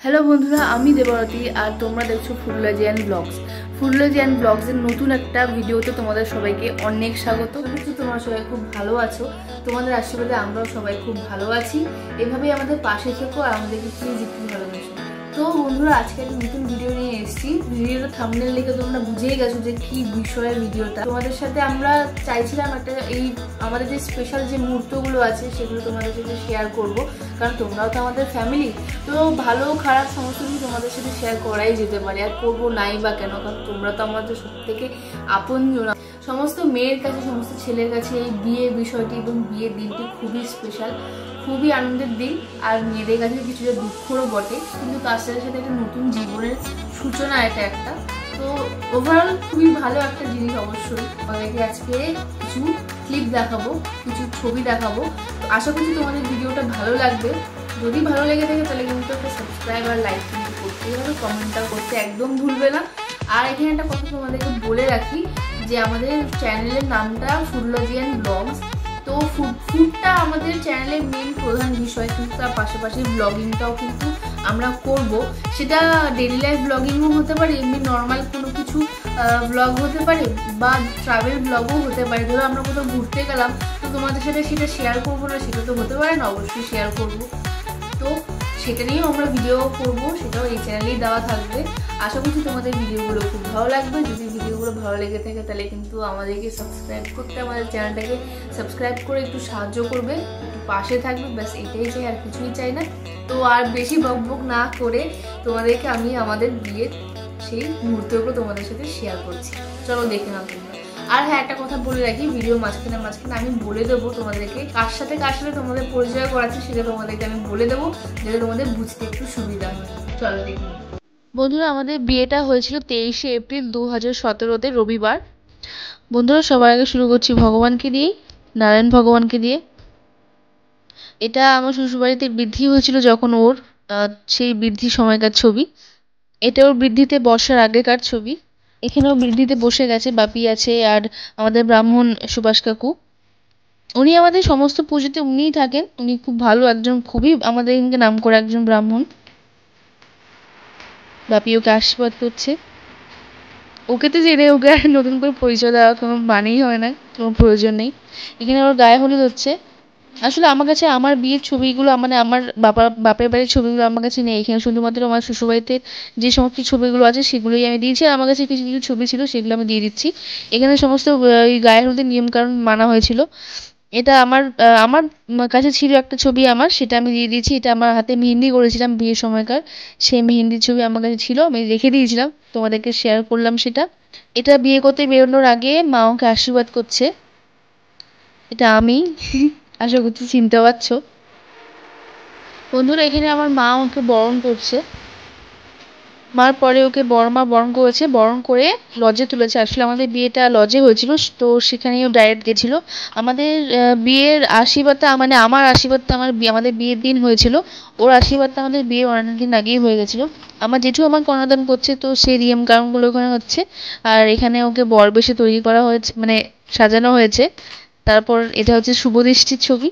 Hello বন্ধুরা, আমি দেবরতী আর তোমরা দেখছো ফুডলজিয়ান ব্লগস। ফুডলজিয়ান ব্লগসের নতুন একটা ভিডিওতে তোমাদের সবাইকে অনেক স্বাগত। তোমরা সবাই খুব ভালো আছো, তোমাদের আশীর্বাদে আমরাও সবাই খুব ভালো আছি। এভাবেই আমাদের পাশে থেকো আর আমাদেরকে প্লিজ একটু ভালোবাসো। তো বন্ধুরা, আজকে একটা নতুন ভিডিও নিয়ে এসেছি। ভিডিওটা থাম্বনেল দেখে তোমরা বুঝেই গেছো যে কি বিষয়ের ভিডিওটা। তোমাদের সাথে আমরা চাইছিলাম একটা এই আমাদের যে স্পেশাল যে মুহূর্তগুলো আছে সেগুলো তোমাদের সাথে শেয়ার করব, কারণ তোমরাও তো আমাদের ফ্যামিলি। তো ভালো খারাপ সমস্ত কিছু তোমাদের সাথে শেয়ার করাই যেতে পারে, আর করবো নাই বা কেন, কারণ তোমরা তো আমাদের সব থেকে আপনজন। সমস্ত মেয়ের কাছে, সমস্ত ছেলের কাছে এই বিয়ের বিষয়টি এবং বিয়ের দিনটি খুবই স্পেশাল, খুবই আনন্দের দিন। আর মেয়েদের কাছে কিছুটা দুঃখরও বটে, কিন্তু তার সাথে সাথে একটা নতুন জীবনের সূচনা এটা একটা। তো ওভারঅল খুবই ভালো একটা জিনিস। অবশ্যই আমাদেরকে আজকে কিছু ক্লিপ দেখাবো, কিছু ছবি দেখাবো। তো আশা করছি তোমাদের ভিডিওটা ভালো লাগবে। যদি ভালো লেগে থাকে তাহলে কিন্তু একটা সাবস্ক্রাইব আর লাইক কিন্তু করতেই হবে, কমেন্টটা করতে একদম ভুলবে না। আর এখানে একটা কথা তোমাদেরকে বলে রাখি যে আমাদের চ্যানেলের নামটা ফুডলজিয়ান ব্লগস। তো ফুডটা আমাদের চ্যানেলের মেন প্রধান বিষয়, কিন্তু তার পাশাপাশি ব্লগিংটাও কিন্তু আমরা করব। সেটা ডেইলি লাইফ ব্লগিংও হতে পারে, এমনি নর্মাল কোনো কিছু ব্লগ হতে পারে, বা ট্রাভেল ব্লগও হতে পারে। ধরো আমরা কোথাও ঘুরতে গেলাম, তো তোমাদের সাথে সেটা শেয়ার করবো না, সেটা তো হতে পারে না, অবশ্যই শেয়ার করব। তো সেটা নিয়েও আমরা ভিডিও করব, সেটাও এই চ্যানেলেই দেওয়া থাকবে। আশা করছি তোমাদের ভিডিওগুলো খুব ভালো লাগবে। যদি ভিডিওগুলো ভালো লেগে থাকে তাহলে কিন্তু আমাদেরকে সাবস্ক্রাইব করতে, আমাদের চ্যানেলটাকে সাবস্ক্রাইব করে একটু সাহায্য করবে, একটু পাশে থাকবে, ব্যাস এটাই চাই, আর কিছুই চাই না। তো আর বেশি বকবক না করে তোমাদেরকে আমি আমাদের বিয়ের সেই মুহূর্তগুলো তোমাদের সাথে শেয়ার করছি। চলো দেখে নাও তোমরা। আর হ্যাঁ, একটা কথা বলে রাখি, ভিডিও মাঝখানে আমি বলে দেবো তোমাদেরকে কার সাথে তোমাদের পরিচয় করাচ্ছে, সেটা তোমাদেরকে আমি বলে দেবো, যাতে তোমাদের বুঝতে একটু সুবিধা হয়। চলো দেখি। বন্ধুরা, আমাদের বিয়েটা হয়েছিল 23শে এপ্রিল 2017-তে, রবিবার। বন্ধুরা, সবার আগে শুরু করছি ভগবানকে দিয়ে, নারায়ণ ভগবানকে দিয়ে। এটা আমার শ্বশুরবাড়িতে বৃদ্ধি হয়েছিল যখন ওর সেই বৃদ্ধি সময়কার ছবি। এটা ওর বৃদ্ধিতে বসার আগেকার ছবি। এখানেও বৃদ্ধিতে বসে গেছে, বাপি আছে আর আমাদের ব্রাহ্মণ সুভাষ কাকু। উনি আমাদের সমস্ত পুজোতে উনিই থাকেন। উনি খুব ভালো একজন, খুবই আমাদের এখানে নাম করে একজন ব্রাহ্মণ। বাপি ওকে আশীর্বাদ করছে। ওকে তো জেনে ওকে আর নতুন করে পরিচয় দেওয়া কোনো মানেই হয় না, কোনো প্রয়োজন নেই। এখানে ওর গায়ে হলুদ হচ্ছে। আসলে আমার কাছে আমার বিয়ের ছবিগুলো, মানে আমার বাপের বাড়ির ছবিগুলো আমার কাছে নেই। এখানে শুধুমাত্র আমার শ্বশুরবাড়িতে যে সমস্ত ছবিগুলো আছে সেগুলোই আমি দিয়েছি, আর আমার কাছে কিছু কিছু ছবি ছিল সেগুলো আমি দিয়ে দিচ্ছি। এখানে সমস্ত এই গায়ে হলুদের নিয়মকানুন মানা হয়েছিল। এটা আমার কাছে ছিল একটা ছবি, আমার সেটা আমি দিয়ে দিয়েছি। এটা আমার হাতে মেহেন্দি করেছিলাম বিয়ের সময়কার, সেই মেহেন্দির ছবি আমার কাছে ছিল, আমি রেখে দিয়েছিলাম, তোমাদেরকে শেয়ার করলাম সেটা। এটা বিয়ে করতে বেরোনোর আগে মা ওকে আশীর্বাদ করছে। এটা আমি আশা করছি চিনতে পারছো। বন্ধুরা, এখানে আমার মা ওকে বরণ করছে। মার পরে ওকে মা বরণ করেছে, বরণ করে লজে তুলেছে। আসলে আমাদের বিয়েটা লজে হয়েছিল, তো সেখানেও ডাইরেক্ট গেছিল। আমাদের বিয়ের আশীর্বাদটা, মানে আমার আশীর্বাদটা আমাদের বিয়ের দিন হয়েছিল। ওর আশীর্বাদটা আমাদের বিয়ের অনেক দিন আগেই হয়ে গেছিলো। আমার জেঠু আমার কন্যাদান করছে, তো সেই নিয়ম কানুনগুলো ওখানে হচ্ছে। আর এখানে ওকে বর বেশে তৈরি করা হয়েছে, মানে সাজানো হয়েছে। তারপর এটা হচ্ছে শুভদৃষ্টির ছবি,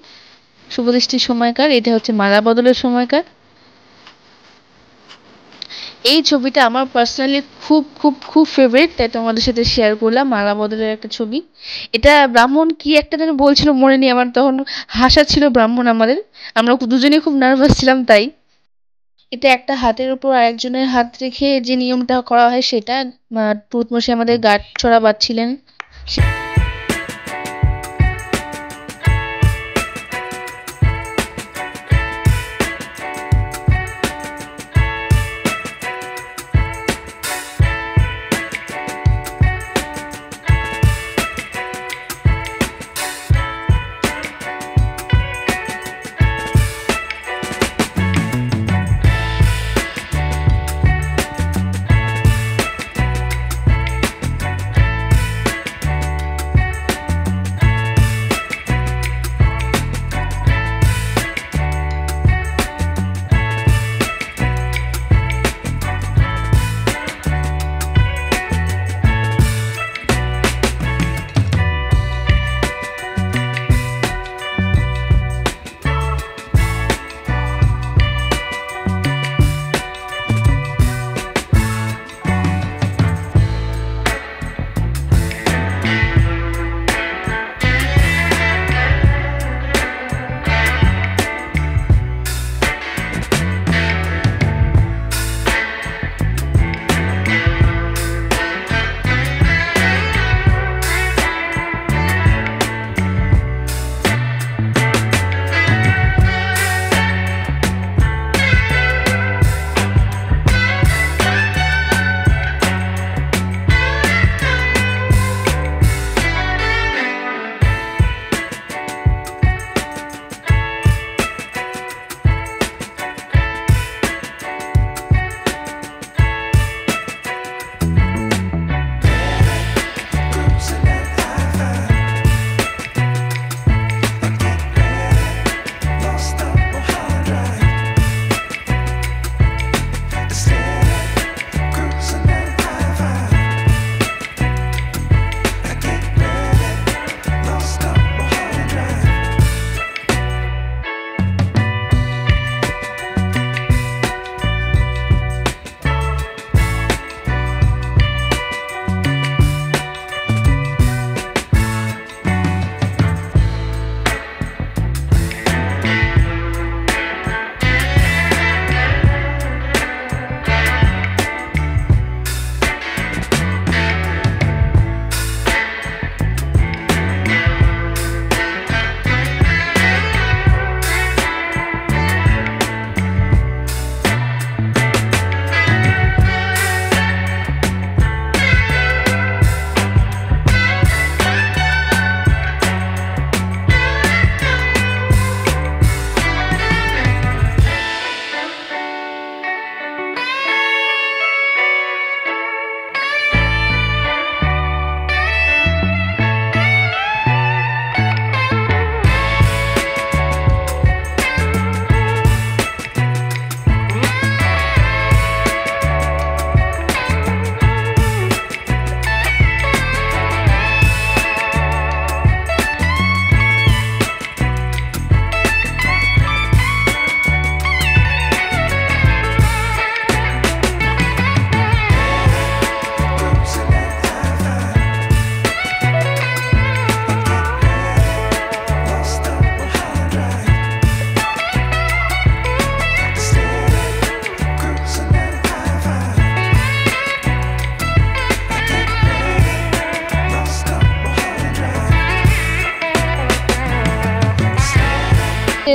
শুভদৃষ্টির সময়কার। এটা হচ্ছে মালা বদলের সময়কার। এই ছবিটা আমার পার্সোনালি খুব খুব খুব ফেভারিট, তাই তোমাদের সাথে শেয়ার করলাম। মালা বদলের একটা ছবি। এটা ব্রাহ্মণ কি একটা যেন বলছিল, মনে নেই আমার, তখন হাসা ছিল ব্রাহ্মণ আমাদের। আমরা দুজনেই খুব নার্ভাস ছিলাম তাই। এটা একটা হাতের উপর আরেকজনের হাত রেখে যে নিয়মটা করা হয় সেটা। পুরুতমশাই আমাদের গাঁট ছড়া বাঁধছিলেন।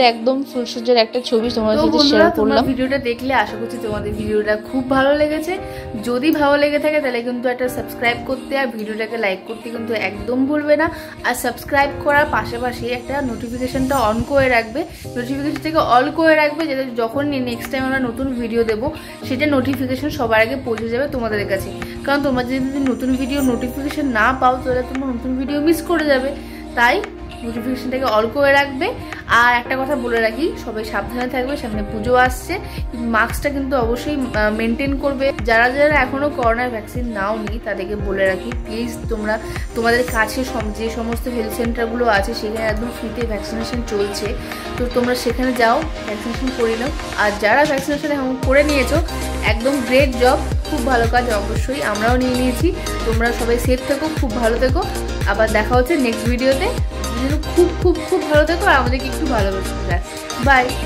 আজকের একদম ফুলসজ্জার একটা ছবি তোমাদের সাথে শেয়ার করলাম। ভিডিওটা দেখলে আশা করছি তোমাদের ভিডিওটা খুব ভালো লেগেছে। যদি ভালো লেগে থাকে তাহলে কিন্তু একটা সাবস্ক্রাইব করতে আর ভিডিওটাকে লাইক করতে কিন্তু একদম ভুলবে না। আর সাবস্ক্রাইব করার পাশাপাশি একটা নোটিফিকেশনটা অন করে রাখবে, নোটিফিকেশনটাকে অল করে রাখবে, যাতে যখন নেক্সট টাইম আমরা নতুন ভিডিও দেবো সেটা নোটিফিকেশন সবার আগে পৌঁছে যাবে তোমাদের কাছে। কারণ তোমরা যদি নতুন ভিডিও নোটিফিকেশন না পাও তাহলে তোমরা নতুন ভিডিও মিস করে যাবে। তাই নোটিফিকেশনটাকে অল করে রাখবে। আর একটা কথা বলে রাখি, সবাই সাবধানে থাকবে, সামনে পুজো আসছে, মাস্কটা কিন্তু অবশ্যই মেনটেন করবে। যারা যারা এখনও করোনার ভ্যাকসিন নাও নি তাদেরকে বলে রাখি, প্লিজ তোমরা তোমাদের কাছে যে সমস্ত হেলথ সেন্টারগুলো আছে সেখানে একদম ফ্রিতে ভ্যাকসিনেশন চলছে, তো তোমরা সেখানে যাও, ভ্যাকসিনেশন করে নাও। আর যারা ভ্যাকসিনেশন এখন করে নিয়েছো একদম গ্রেট জব, খুব ভালো কাজ, অবশ্যই আমরাও নিয়ে নিয়েছি। তোমরা সবাই সেফ থেকো, খুব ভালো থেকো। আবার দেখা হচ্ছে নেক্সট ভিডিওতে। খুব খুব খুব ভালো থেকো আর আমাদেরকে একটু ভালোবাসো। বাই।